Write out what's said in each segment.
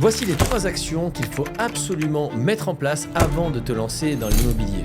Voici les 3 actions qu'il faut absolument mettre en place avant de te lancer dans l'immobilier.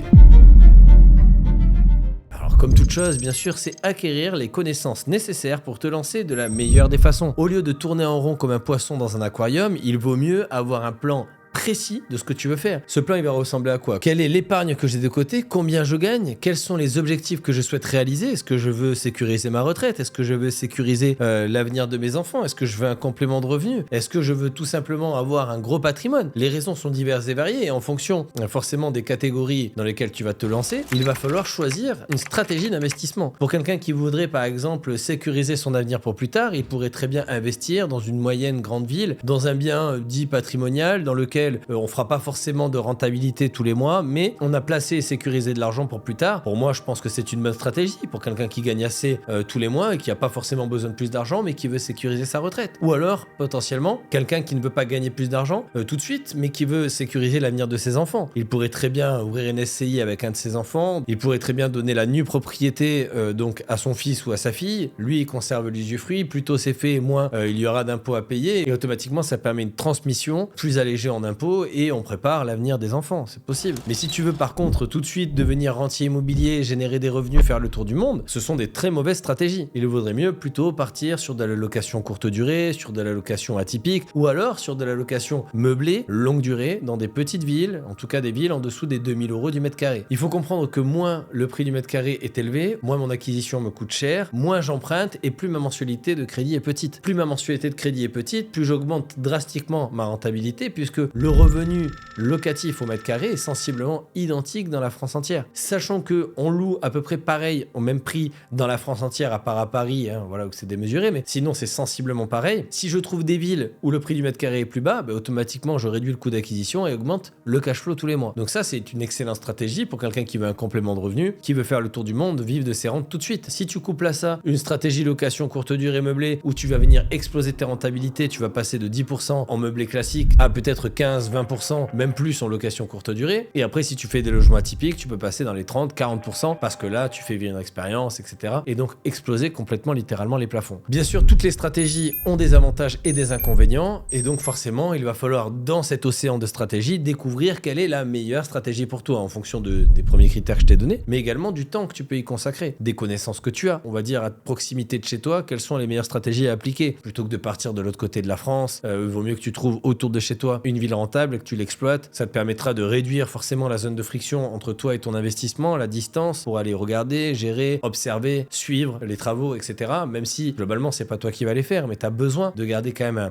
Alors, comme toute chose, bien sûr, c'est acquérir les connaissances nécessaires pour te lancer de la meilleure des façons. Au lieu de tourner en rond comme un poisson dans un aquarium, il vaut mieux avoir un plan précis de ce que tu veux faire. Ce plan, il va ressembler à quoi? Quelle est l'épargne que j'ai de côté? Combien je gagne? Quels sont les objectifs que je souhaite réaliser? Est-ce que je veux sécuriser ma retraite? Est-ce que je veux sécuriser l'avenir de mes enfants? Est-ce que je veux un complément de revenu? Est-ce que je veux tout simplement avoir un gros patrimoine? Les raisons sont diverses et variées et en fonction forcément des catégories dans lesquelles tu vas te lancer, il va falloir choisir une stratégie d'investissement. Pour quelqu'un qui voudrait par exemple sécuriser son avenir pour plus tard, il pourrait très bien investir dans une moyenne grande ville, dans un bien dit patrimonial dans lequel on fera pas forcément de rentabilité tous les mois, mais on a placé et sécurisé de l'argent pour plus tard. Pour moi, je pense que c'est une bonne stratégie pour quelqu'un qui gagne assez tous les mois et qui a pas forcément besoin de plus d'argent, mais qui veut sécuriser sa retraite. Ou alors, potentiellement, quelqu'un qui ne veut pas gagner plus d'argent tout de suite, mais qui veut sécuriser l'avenir de ses enfants. Il pourrait très bien ouvrir une SCI avec un de ses enfants. Il pourrait très bien donner la nue propriété donc à son fils ou à sa fille. Lui, il conserve l'usufruit. Plus tôt c'est fait, moins il y aura d'impôts à payer. Et automatiquement, ça permet une transmission plus allégée en impôts et on prépare l'avenir des enfants. C'est possible. Mais si tu veux par contre tout de suite devenir rentier immobilier, générer des revenus, faire le tour du monde, ce sont des très mauvaises stratégies. Il vaudrait mieux plutôt partir sur de la location courte durée, sur de la location atypique ou alors sur de la location meublée, longue durée, dans des petites villes, en tout cas des villes en dessous des 2000 € du mètre carré. Il faut comprendre que moins le prix du mètre carré est élevé, moins mon acquisition me coûte cher, moins j'emprunte et plus ma mensualité de crédit est petite. Plus ma mensualité de crédit est petite, plus j'augmente drastiquement ma rentabilité puisque le revenu locatif au mètre carré est sensiblement identique dans la France entière. Sachant que on loue à peu près pareil au même prix dans la France entière, à part à Paris, voilà où c'est démesuré, mais sinon c'est sensiblement pareil. Si je trouve des villes où le prix du mètre carré est plus bas, automatiquement je réduis le coût d'acquisition et augmente le cash flow tous les mois. Donc ça c'est une excellente stratégie pour quelqu'un qui veut un complément de revenu, qui veut faire le tour du monde, vivre de ses rentes tout de suite. Si tu couples à ça une stratégie location courte durée meublée où tu vas venir exploser tes rentabilités, tu vas passer de 10% en meublé classique à peut-être 15-20%, même plus en location courte durée. Et après, si tu fais des logements atypiques, tu peux passer dans les 30-40% parce que là, tu fais vivre une expérience, etc. Et donc, exploser complètement, littéralement, les plafonds. Bien sûr, toutes les stratégies ont des avantages et des inconvénients. Et donc, forcément, il va falloir, dans cet océan de stratégies, découvrir quelle est la meilleure stratégie pour toi en fonction des premiers critères que je t'ai donnés, mais également du temps que tu peux y consacrer, des connaissances que tu as. On va dire à proximité de chez toi, quelles sont les meilleures stratégies à appliquer. Plutôt que de partir de l'autre côté de la France, il vaut mieux que tu trouves autour de chez toi une ville rentable et que tu l'exploites. Ça te permettra de réduire forcément la zone de friction entre toi et ton investissement, la distance pour aller regarder, gérer, observer, suivre les travaux, etc. Même si globalement c'est pas toi qui vas les faire, mais tu as besoin de garder quand même,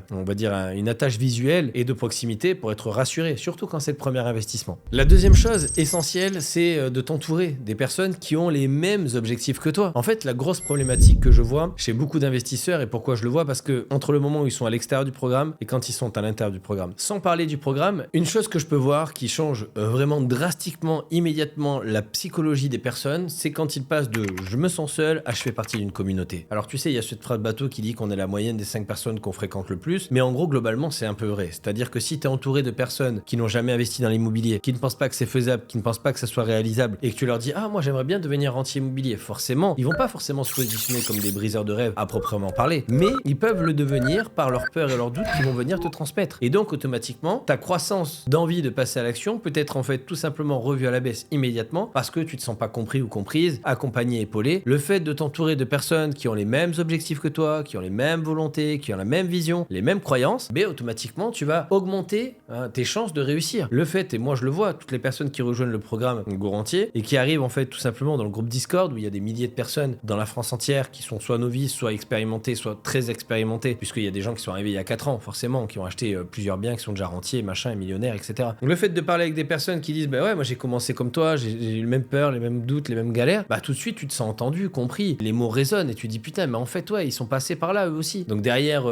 une attache visuelle et de proximité pour être rassuré, surtout quand c'est le premier investissement. La deuxième chose essentielle, c'est de t'entourer des personnes qui ont les mêmes objectifs que toi. En fait, la grosse problématique que je vois chez beaucoup d'investisseurs, et pourquoi je le vois, parce que entre le moment où ils sont à l'extérieur du programme et quand ils sont à l'intérieur du programme, sans parler du programme, une chose que je peux voir qui change vraiment drastiquement, immédiatement la psychologie des personnes, c'est quand ils passent de « je me sens seul » à « je fais partie d'une communauté ». Alors tu sais, il y a cette phrase bateau qui dit qu'on est la moyenne des 5 personnes qu'on fréquente le plus, mais en gros, globalement, c'est un peu vrai. C'est-à-dire que si tu es entouré de personnes qui n'ont jamais investi dans l'immobilier, qui ne pensent pas que c'est faisable, qui ne pensent pas que ça soit réalisable, et que tu leur dis « ah, moi j'aimerais bien devenir rentier immobilier », forcément, ils vont pas forcément se positionner comme des briseurs de rêves à proprement parler, mais ils peuvent le devenir par leur peur et leurs doutes qu'ils vont venir te transmettre. Et donc, automatiquement, ta croissance d'envie de passer à l'action peut être en fait tout simplement revue à la baisse immédiatement parce que tu te sens pas compris ou comprise, accompagné, épaulé. Le fait de t'entourer de personnes qui ont les mêmes objectifs que toi, qui ont les mêmes volontés, qui ont la même vision, les mêmes croyances, automatiquement tu vas augmenter tes chances de réussir. Le fait, et moi je le vois, toutes les personnes qui rejoignent le programme Go Rentier et qui arrivent en fait tout simplement dans le groupe Discord où il y a des milliers de personnes dans la France entière qui sont soit novices, soit expérimentées, soit très expérimentées, puisqu'il y a des gens qui sont arrivés il y a 4 ans forcément, qui ont acheté plusieurs biens, qui sont déjà rentiers, machin, et millionnaires, etc. Donc le fait de parler avec des personnes qui disent ouais, moi j'ai commencé comme toi, j'ai eu le même peur, les mêmes doutes, les mêmes galères, tout de suite tu te sens entendu, compris, les mots résonnent et tu dis putain, mais en fait ouais, ils sont passés par là eux aussi. Donc derrière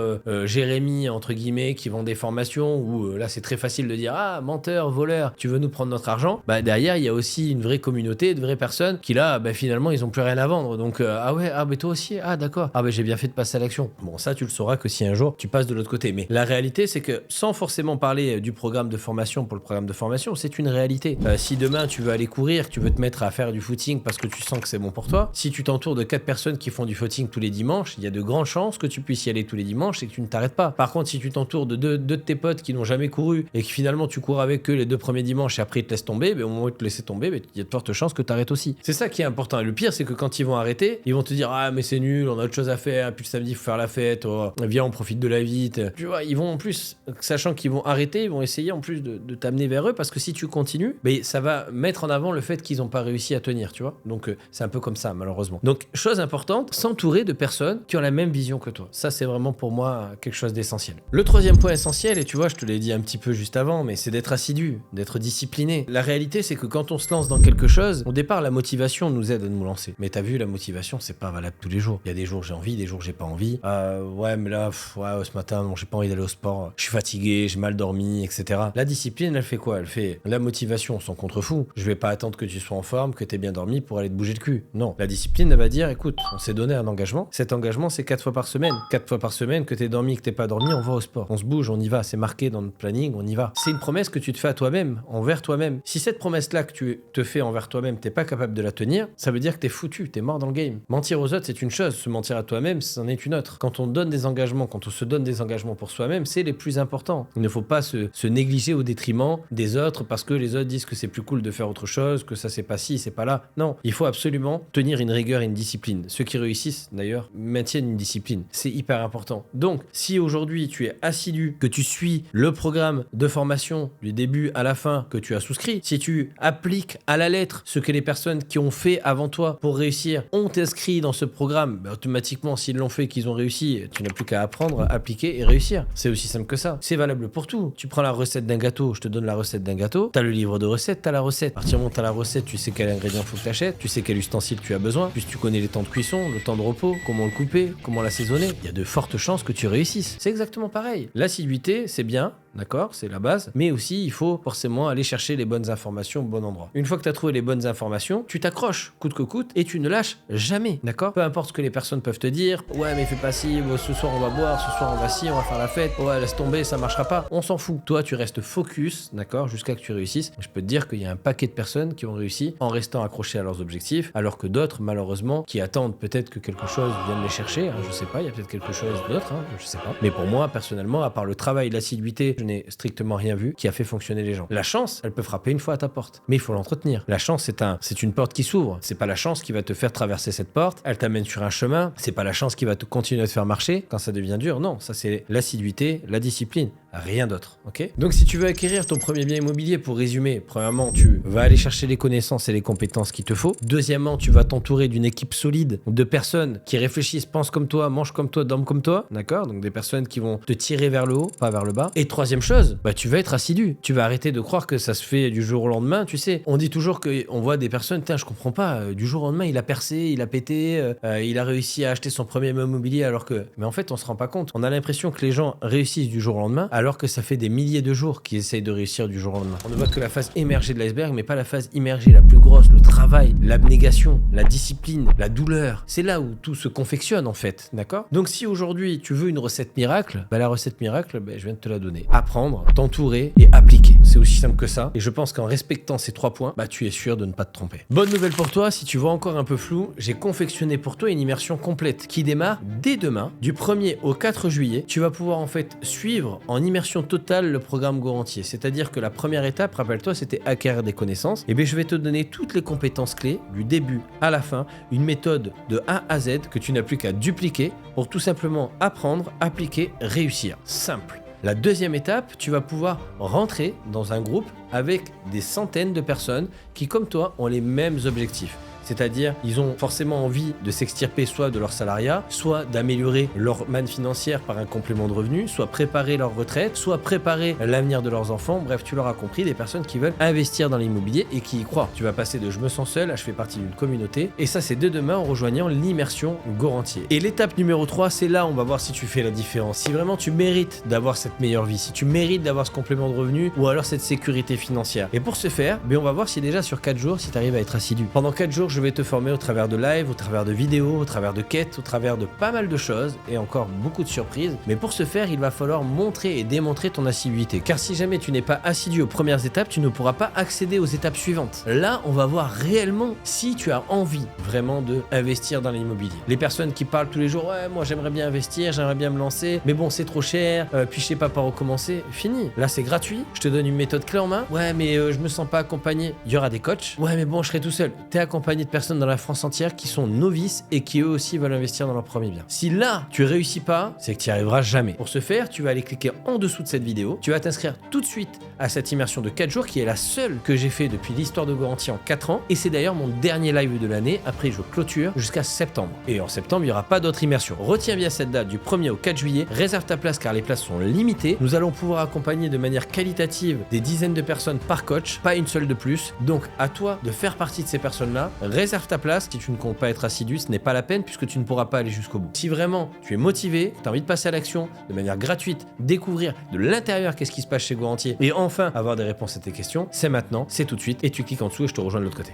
Jérémy entre guillemets qui vend des formations où là c'est très facile de dire ah menteur, voleur, tu veux nous prendre notre argent, derrière il y a aussi une vraie communauté, de vraies personnes qui là finalement ils ont plus rien à vendre. Donc toi aussi, d'accord, j'ai bien fait de passer à l'action. Bon, ça tu le sauras que si un jour tu passes de l'autre côté. Mais la réalité c'est que sans forcément parler du programme de formation pour le programme de formation, c'est une réalité. Si demain tu veux aller courir, tu veux te mettre à faire du footing parce que tu sens que c'est bon pour toi, si tu t'entoures de 4 personnes qui font du footing tous les dimanches, il y a de grandes chances que tu puisses y aller tous les dimanches et que tu ne t'arrêtes pas. Par contre, si tu t'entoures de deux de tes potes qui n'ont jamais couru et que finalement tu cours avec eux les 2 premiers dimanches et après ils te laissent tomber, au moment où ils te laissent tomber, il y a de fortes chances que tu arrêtes aussi. C'est ça qui est important. Et le pire, c'est que quand ils vont arrêter, ils vont te dire ah mais c'est nul, on a autre chose à faire, puis le samedi il faut faire la fête, oh, viens on profite de la vie. Tu vois, ils vont en plus, sachant qu'ils vont arrêter, ils vont essayer en plus de t'amener vers eux parce que si tu continues, ça va mettre en avant le fait qu'ils n'ont pas réussi à tenir, tu vois. Donc c'est un peu comme ça malheureusement. Donc chose importante, s'entourer de personnes qui ont la même vision que toi. Ça c'est vraiment pour moi quelque chose d'essentiel. Le troisième point essentiel, et tu vois, je te l'ai dit un petit peu juste avant, mais c'est d'être assidu, d'être discipliné. La réalité c'est que quand on se lance dans quelque chose, au départ la motivation nous aide à nous lancer. Mais t'as vu, la motivation c'est pas valable tous les jours. Il y a des jours j'ai envie, des jours j'ai pas envie. Ouais mais là, ce matin bon, j'ai pas envie d'aller au sport, je suis fatigué, j'ai mal dormi, etc. La discipline elle fait quoi? Elle fait la motivation, on s'en contrefou. Je vais pas attendre que tu sois en forme, que t'aies bien dormi pour aller te bouger le cul. Non. La discipline elle va dire écoute, on s'est donné un engagement. Cet engagement c'est 4 fois par semaine. 4 fois par semaine, que t'aies dormi, que t'aies pas dormi, on va au sport. On se bouge, on y va. C'est marqué dans notre planning, on y va. C'est une promesse que tu te fais à toi-même, envers toi-même. Si cette promesse-là que tu te fais envers toi-même, t'es pas capable de la tenir, ça veut dire que t'es foutu, t'es mort dans le game. Mentir aux autres, c'est une chose. Se mentir à toi-même, c'en est une autre. Quand on donne des engagements, quand on se donne des engagements pour soi-même, c'est les plus importants. Il ne faut pas se négliger au détriment des autres parce que les autres disent que c'est plus cool de faire autre chose, que ça c'est pas ci, c'est pas là. Non, il faut absolument tenir une rigueur et une discipline. Ceux qui réussissent, d'ailleurs, maintiennent une discipline. C'est hyper important. Donc, si aujourd'hui tu es assidu, que tu suis le programme de formation du début à la fin que tu as souscrit, si tu appliques à la lettre ce que les personnes qui ont fait avant toi pour réussir ont inscrit dans ce programme, automatiquement s'ils l'ont fait, qu'ils ont réussi, tu n'as plus qu'à apprendre, appliquer et réussir. C'est aussi simple que ça. C'est valable pour tout. Tu prends la recette d'un gâteau, je te donne la recette d'un gâteau, t'as le livre de recettes, t'as la recette. À partir du moment où t'as la recette, tu sais quel ingrédient faut que t'achètes, tu sais quel ustensile tu as besoin, puis tu connais les temps de cuisson, le temps de repos, comment le couper, comment l'assaisonner. Il y a de fortes chances que tu réussisses. C'est exactement pareil. L'assiduité, c'est bien, d'accord, c'est la base, mais aussi il faut forcément aller chercher les bonnes informations au bon endroit. Une fois que tu as trouvé les bonnes informations, tu t'accroches coûte que coûte et tu ne lâches jamais, d'accord? Peu importe ce que les personnes peuvent te dire, ouais mais fais pas ci, ce soir on va boire, ce soir on va ci, on va faire la fête, ouais laisse tomber, ça marchera pas, on s'en fout. Toi tu restes focus, d'accord, jusqu'à que tu réussisses. Je peux te dire qu'il y a un paquet de personnes qui ont réussi en restant accrochés à leurs objectifs, alors que d'autres malheureusement qui attendent peut-être que quelque chose vienne les chercher, je sais pas, il y a peut-être quelque chose d'autre, je sais pas. Mais pour moi personnellement, à part le travail, l'assiduité, je n'ai strictement rien vu qui a fait fonctionner les gens. La chance, elle peut frapper une fois à ta porte, mais il faut l'entretenir. La chance, c'est une porte qui s'ouvre. C'est pas la chance qui va te faire traverser cette porte. Elle t'amène sur un chemin. C'est pas la chance qui va te continuer à te faire marcher quand ça devient dur. Non, ça c'est l'assiduité, la discipline. Rien d'autre, ok? Donc si tu veux acquérir ton premier bien immobilier, pour résumer, premièrement, tu vas aller chercher les connaissances et les compétences qu'il te faut. Deuxièmement, tu vas t'entourer d'une équipe solide de personnes qui réfléchissent, pensent comme toi, mangent comme toi, dorment comme toi, d'accord? Donc des personnes qui vont te tirer vers le haut, pas vers le bas. Et troisième chose, tu vas être assidu. Tu vas arrêter de croire que ça se fait du jour au lendemain. Tu sais, on dit toujours qu'on voit des personnes, je comprends pas, du jour au lendemain, il a percé, il a pété, il a réussi à acheter son premier immobilier alors que... Mais en fait, on se rend pas compte. On a l'impression que les gens réussissent du jour au lendemain alors que ça fait des milliers de jours qu'ils essayent de réussir du jour au lendemain. On ne voit que la phase émergée de l'iceberg, mais pas la phase immergée, la plus grosse, le travail, l'abnégation, la discipline, la douleur. C'est là où tout se confectionne en fait, d'accord? Donc si aujourd'hui tu veux une recette miracle, la recette miracle, je viens de te la donner. Apprendre, t'entourer et appliquer. C'est aussi simple que ça. Et je pense qu'en respectant ces 3 points, tu es sûr de ne pas te tromper. Bonne nouvelle pour toi, si tu vois encore un peu flou, j'ai confectionné pour toi une immersion complète qui démarre dès demain, du 1er au 4 juillet. Tu vas pouvoir en fait suivre en immersion totale le programme Go entier. C'est-à-dire que la première étape, rappelle-toi, c'était acquérir des connaissances. Et bien je vais te donner toutes les compétences clés du début à la fin, une méthode de A à Z que tu n'as plus qu'à dupliquer pour tout simplement apprendre, appliquer, réussir. Simple. La deuxième étape, tu vas pouvoir rentrer dans un groupe avec des centaines de personnes qui, comme toi, ont les mêmes objectifs. C'est-à-dire, ils ont forcément envie de s'extirper soit de leur salariat, soit d'améliorer leur manne financière par un complément de revenus, soit préparer leur retraite, soit préparer l'avenir de leurs enfants. Bref, tu l'auras compris, des personnes qui veulent investir dans l'immobilier et qui y croient. Tu vas passer de je me sens seul à je fais partie d'une communauté. Et ça, c'est dès demain en rejoignant l'immersion Go entier. Et l'étape numéro 3, c'est là où on va voir si tu fais la différence. Si vraiment tu mérites d'avoir cette meilleure vie, si tu mérites d'avoir ce complément de revenus ou alors cette sécurité financière. Et pour ce faire, on va voir si déjà sur 4 jours, si tu arrives à être assidu. Pendant 4 jours, je vais te former au travers de live, au travers de vidéos, au travers de quêtes, au travers de pas mal de choses et encore beaucoup de surprises. Mais pour ce faire, il va falloir montrer et démontrer ton assiduité. Car si jamais tu n'es pas assidu aux premières étapes, tu ne pourras pas accéder aux étapes suivantes. Là, on va voir réellement si tu as envie vraiment de investir dans l'immobilier. Les personnes qui parlent tous les jours, ouais, moi j'aimerais bien investir, j'aimerais bien me lancer, mais bon, c'est trop cher, puis je sais pas par où commencer. Fini. Là, c'est gratuit. Je te donne une méthode clé en main. Ouais, mais je me sens pas accompagné. Il y aura des coachs. Ouais, mais bon, je serai tout seul. T'es accompagné de personnes dans la France entière qui sont novices et qui eux aussi veulent investir dans leur premier bien. Si là, tu réussis pas, c'est que tu n'y arriveras jamais. Pour ce faire, tu vas aller cliquer en dessous de cette vidéo. Tu vas t'inscrire tout de suite à cette immersion de 4 jours qui est la seule que j'ai fait depuis l'histoire de Goranty en 4 ans. Et c'est d'ailleurs mon dernier live de l'année. Après, je clôture jusqu'à septembre. Et en septembre, il n'y aura pas d'autre immersion. Retiens bien cette date du 1er au 4 juillet. Réserve ta place car les places sont limitées. Nous allons pouvoir accompagner de manière qualitative des dizaines de personnes par coach, pas une seule de plus. Donc, à toi de faire partie de ces personnes-là. Réserve ta place. Si tu ne comptes pas être assidu, ce n'est pas la peine puisque tu ne pourras pas aller jusqu'au bout. Si vraiment tu es motivé, tu as envie de passer à l'action de manière gratuite, découvrir de l'intérieur qu'est-ce qui se passe chez Goranty et enfin avoir des réponses à tes questions, c'est maintenant, c'est tout de suite et tu cliques en dessous et je te rejoins de l'autre côté.